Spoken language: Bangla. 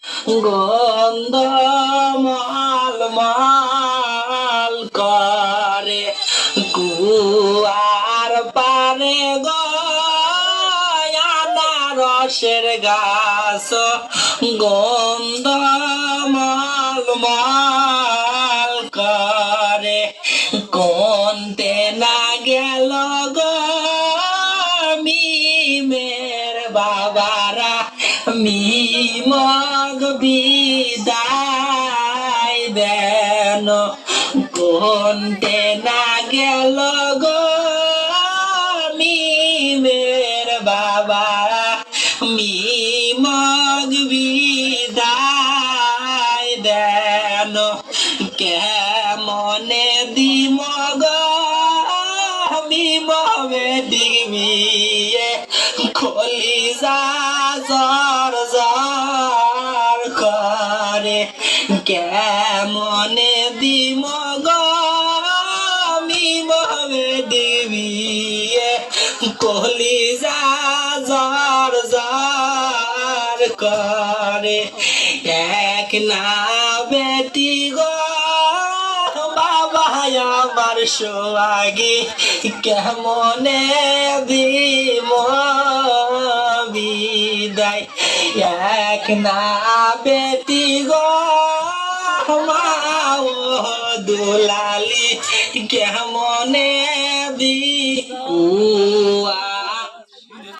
গন্ধ মাল মাল করে কুয়ার পারে গো আনারসের গাছ গন্ধ মাল মাল করে কোনতে না গেল গো মিমের বাবারা মিমগ বিদায় দেন কোনতে না গেল গো মিমের বাবারা মিমগ বিদায় দেন কেমনে দিমগ মিমবে দিবিয়ে খলি যা জর জর করে কেমনে দিমগ মিমবে দিবিয়ে কলি যা জর জর করে এক না বেটি গো বাবা আমার সোয়াগি কেমনে দিম বিদায় এক না বেটি গো মা ও দুলালি কেমনে দি